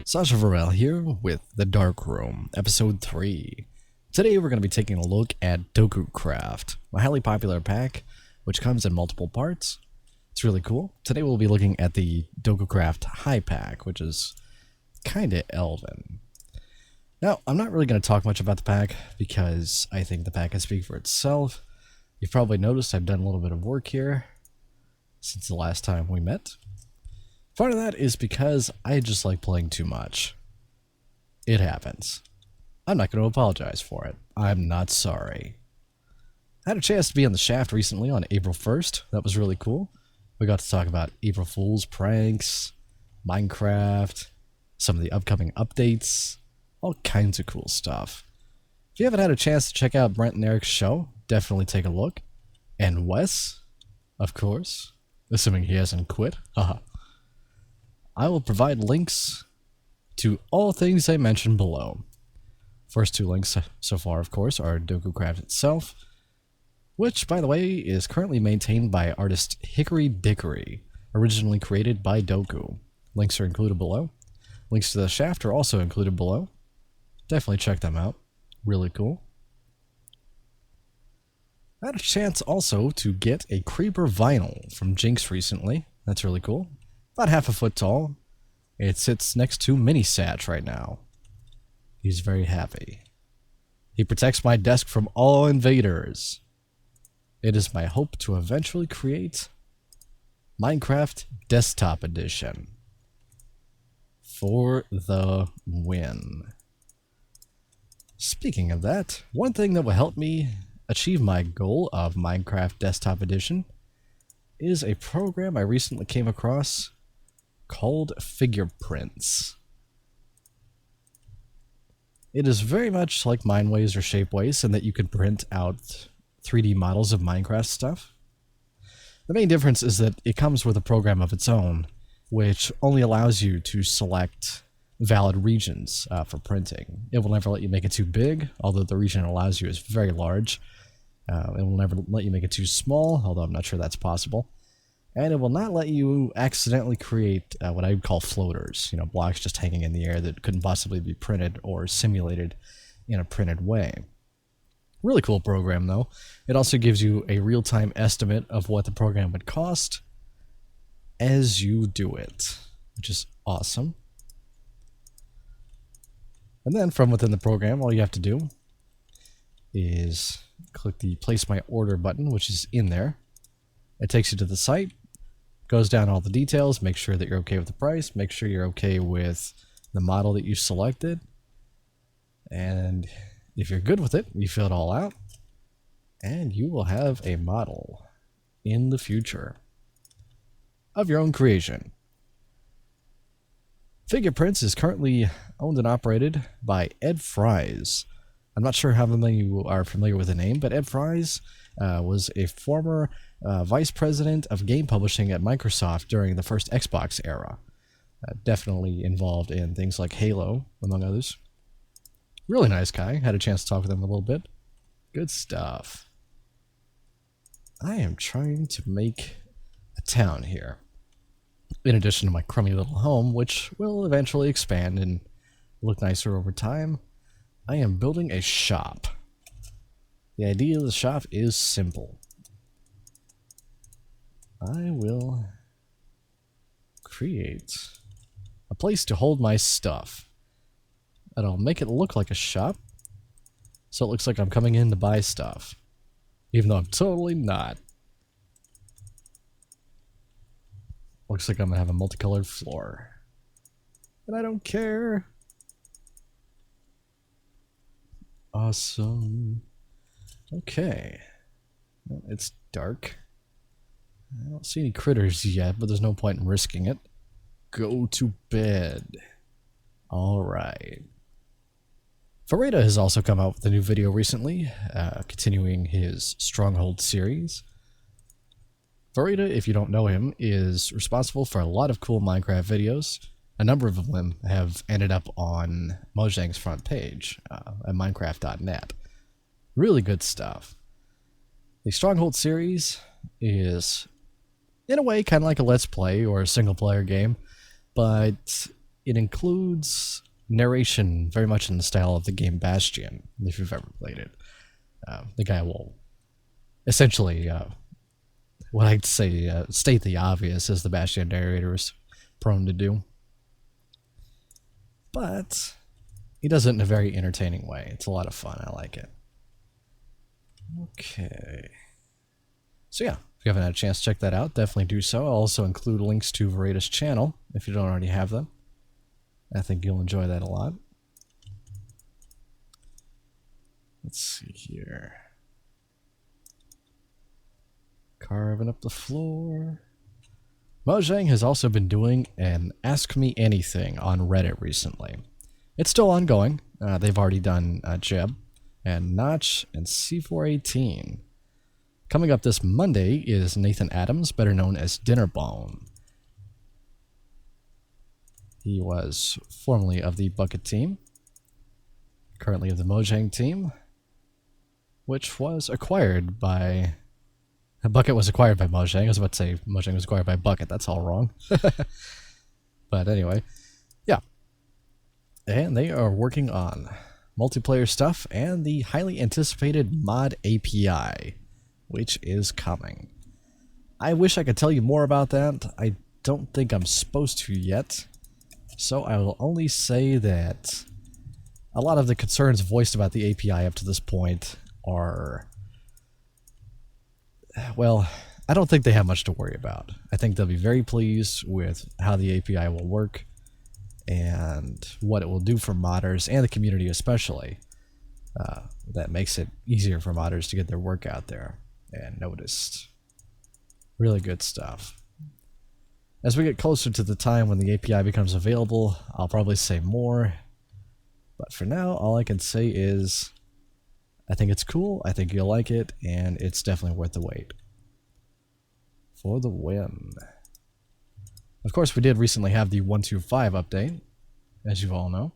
Sasha Varel here with The Dark Room, Episode 3. Today we're going to be taking a look at DokuCraft, a highly popular pack which comes in multiple parts. It's really cool. Today we'll be looking at the DokuCraft High Pack, which is kinda elven. Now, I'm not really going to talk much about the pack because I think the pack can speak for itself. You've probably noticed I've done a little bit of work here since the last time we met. Part of that is because I just like playing too much. It happens. I'm not going to apologize for it. I'm not sorry. I had a chance to be on the Shaft recently on April 1st. That was really cool. We got to talk about April Fool's pranks, Minecraft, some of the upcoming updates, all kinds of cool stuff. If you haven't had a chance to check out Brent and Eric's show, definitely take a look. And Wes, of course, assuming he hasn't quit. Haha. I will provide links to all things I mentioned below. First two links so far, of course, are DokuCraft itself, which, by the way, is currently maintained by artist Hickory Dickory, originally created by Doku. Links are included below. Links to the Shaft are also included below. Definitely check them out. Really cool. I had a chance also to get a Creeper vinyl from Jinx recently. That's really cool. About half a foot tall. It sits next to Mini Satch right now. He's very happy. He protects my desk from all invaders. It is my hope to eventually create Minecraft Desktop Edition. For the win. Speaking of that, one thing that will help me achieve my goal of Minecraft Desktop Edition is a program I recently came across called Figureprints. It is very much like Mindways or Shapeways in that you can print out 3D models of Minecraft stuff. The main difference is that it comes with a program of its own, which only allows you to select valid regions for printing. It will never let you make it too big, although the region it allows you is very large. It will never let you make it too small, although I'm not sure that's possible. And it will not let you accidentally create what I would call floaters, blocks just hanging in the air that couldn't possibly be printed or simulated in a printed way. Really cool program, though. It also gives you a real-time estimate of what the program would cost as you do it, which is awesome. And then from within the program, all you have to do is click the Place My Order button, which is in there. It takes you to the site. Goes down all the details, make sure that you're okay with the price, make sure you're okay with the model that you selected, and if you're good with it, you fill it all out, and you will have a model in the future of your own creation. Figureprints is currently owned and operated by Ep3. I'm not sure how many of you are familiar with the name, but Ep3 was a former vice president of game publishing at Microsoft during the first Xbox era. Definitely involved in things like Halo, among others. Really nice guy. Had a chance to talk with him a little bit. Good stuff. I am trying to make a town here. In addition to my crummy little home, which will eventually expand and look nicer over time, I am building a shop. The idea of the shop is simple. I will create a place to hold my stuff. And I'll make it look like a shop, so it looks like I'm coming in to buy stuff. Even though I'm totally not. Looks like I'm gonna have a multicolored floor. And I don't care. Awesome. Okay. Well, it's dark. I don't see any critters yet, but there's no point in risking it. Go to bed. Alright. Fareda has also come out with a new video recently, continuing his Stronghold series. Fareda, if you don't know him, is responsible for a lot of cool Minecraft videos. A number of them have ended up on Mojang's front page at Minecraft.net. Really good stuff. The Stronghold series is, in a way, kind of like a Let's Play or a single-player game, but it includes narration very much in the style of the game Bastion, if you've ever played it. The guy will essentially, what I'd say, state the obvious, as the Bastion narrator is prone to do. But he does it in a very entertaining way. It's a lot of fun. I like it. Okay. So yeah, if you haven't had a chance to check that out, definitely do so. I'll also include links to Verita's channel if you don't already have them. I think you'll enjoy that a lot. Let's see here. Carving up the floor. Mojang has also been doing an Ask Me Anything on Reddit recently. It's still ongoing. They've already done Jeb and Notch and C418. Coming up this Monday is Nathan Adams, better known as Dinnerbone. He was formerly of the Bucket team, currently of the Mojang team, which was acquired by... Bucket was acquired by Mojang. I was about to say Mojang was acquired by Bucket. That's all wrong. But anyway, yeah. And they are working on multiplayer stuff and the highly anticipated mod API, which is coming. I wish I could tell you more about that. I don't think I'm supposed to yet. So I will only say that a lot of the concerns voiced about the API up to this point are... well, I don't think they have much to worry about. I think they'll be very pleased with how the API will work and what it will do for modders and the community especially. That makes it easier for modders to get their work out there and noticed. Really good stuff. As we get closer to the time when the API becomes available, I'll probably say more. But for now, all I can say is I think it's cool, I think you'll like it, and it's definitely worth the wait. For the win. Of course, we did recently have the 1.2.5 update, as you all know.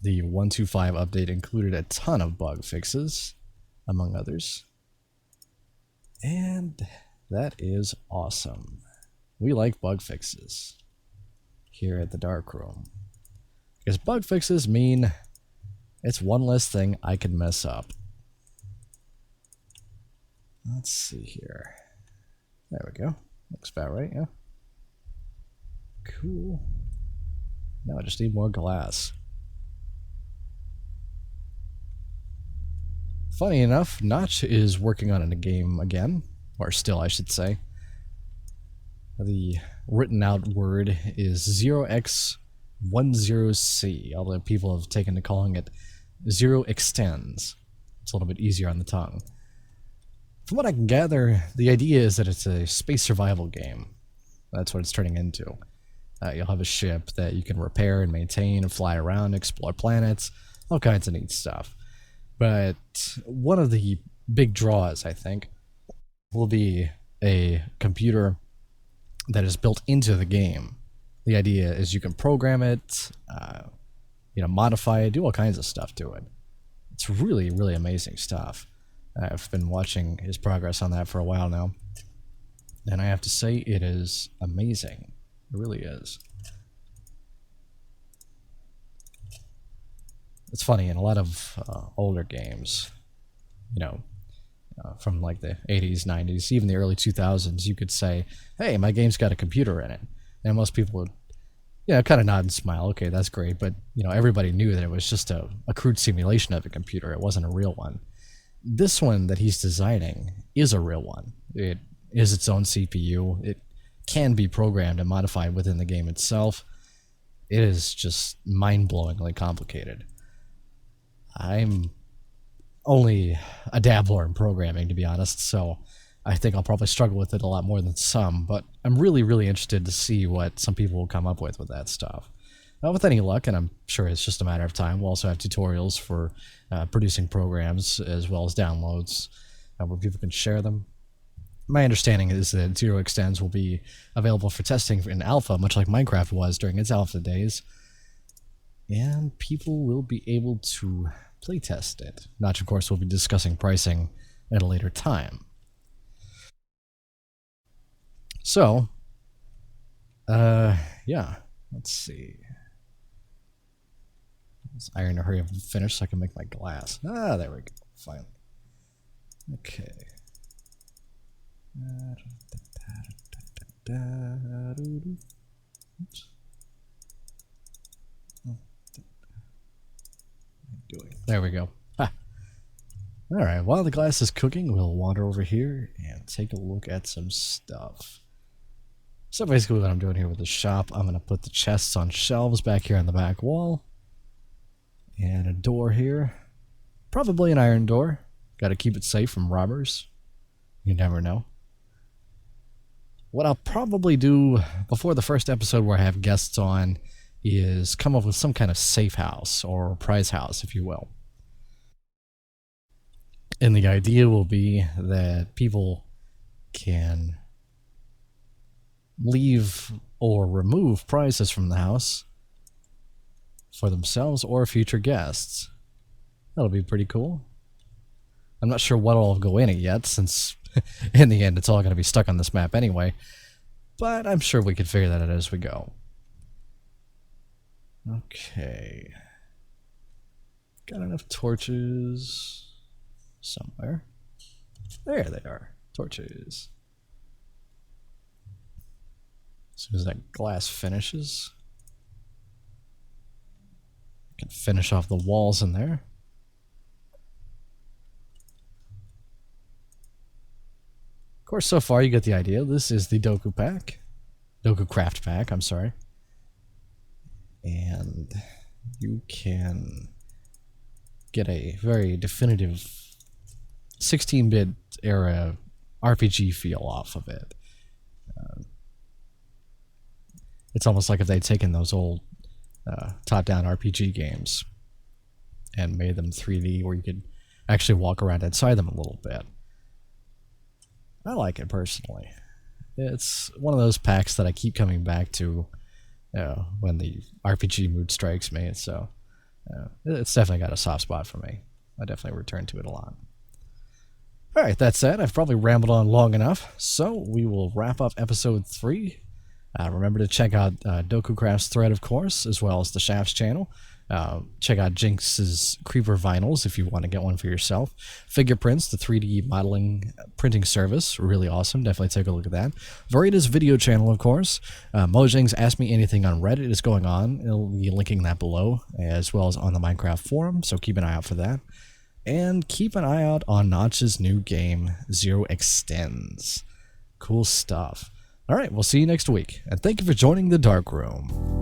The 1.2.5 update included a ton of bug fixes, among others. And that is awesome. We like bug fixes here at the Darkroom. Because bug fixes mean it's one less thing I can mess up. Let's see here. There we go. Looks about right, yeah. Cool. Now I just need more glass. Funny enough, Notch is working on a game again. Or still, I should say. The written out word is 0x10C, although people have taken to calling it 0 extends. It's a little bit easier on the tongue. From what I can gather, the idea is that it's a space survival game. That's what it's turning into. You'll have a ship that you can repair and maintain and fly around, explore planets, all kinds of neat stuff. But one of the big draws, I think, will be a computer that is built into the game. The idea is you can program it, modify it, do all kinds of stuff to it. It's really, really amazing stuff. I've been watching his progress on that for a while now, and I have to say it is amazing. It really is. It's funny, in a lot of older games, from like the 80s, 90s, even the early 2000s, you could say, hey, my game's got a computer in it. And most people would, kind of nod and smile. Okay, that's great. But, everybody knew that it was just a crude simulation of a computer. It wasn't a real one. This one that he's designing is a real one. It is its own CPU. It can be programmed and modified within the game itself. It is just mind-blowingly complicated. I'm only a dabbler in programming, to be honest, so I think I'll probably struggle with it a lot more than some, but I'm really, really interested to see what some people will come up with that stuff. With any luck, and I'm sure it's just a matter of time, we'll also have tutorials for producing programs as well as downloads where people can share them. My understanding is that Zero Extends will be available for testing in alpha, much like Minecraft was during its alpha days, and people will be able to playtest it. Notch, of course, will be discussing pricing at a later time. So, Yeah. Let's see. Let's iron to hurry up and finish so I can make my glass. Ah, there we go. Finally. Okay. Oops. There we go. Ah. Alright, while the glass is cooking, we'll wander over here and take a look at some stuff. So basically what I'm doing here with the shop, I'm going to put the chests on shelves back here on the back wall. And a door here. Probably an iron door. Got to keep it safe from robbers. You never know. What I'll probably do before the first episode where I have guests on is come up with some kind of safe house or prize house, if you will. And the idea will be that people can leave or remove prizes from the house for themselves or future guests. That'll be pretty cool. I'm not sure what will go in it yet, since in the end it's all going to be stuck on this map anyway. But I'm sure we can figure that out as we go. Okay. Got enough torches somewhere. There they are. Torches. As soon as that glass finishes, I can finish off the walls in there. Of course, so far you get the idea. This is the DokuCraft pack, I'm sorry. And you can get a very definitive 16-bit era RPG feel off of it. It's almost like if they'd taken those old top-down RPG games and made them 3D where you could actually walk around inside them a little bit. I like it personally. It's one of those packs that I keep coming back to when the RPG mood strikes me, so it's definitely got a soft spot for me. I definitely return to it a lot. Alright, that said, I've probably rambled on long enough, so we will wrap up episode 3. Remember to check out DokuCraft's thread, of course, as well as the Shafts channel. Check out Jinx's Creeper Vinyls if you want to get one for yourself. Fingerprints, the 3D modeling printing service, really awesome. Definitely take a look at that. Verita's video channel, of course. Mojang's Ask Me Anything on Reddit is going on. It'll be linking that below, as well as on the Minecraft forum, so keep an eye out for that. And keep an eye out on Notch's new game, Zero Extends. Cool stuff. Alright, we'll see you next week, and thank you for joining the Dark Room.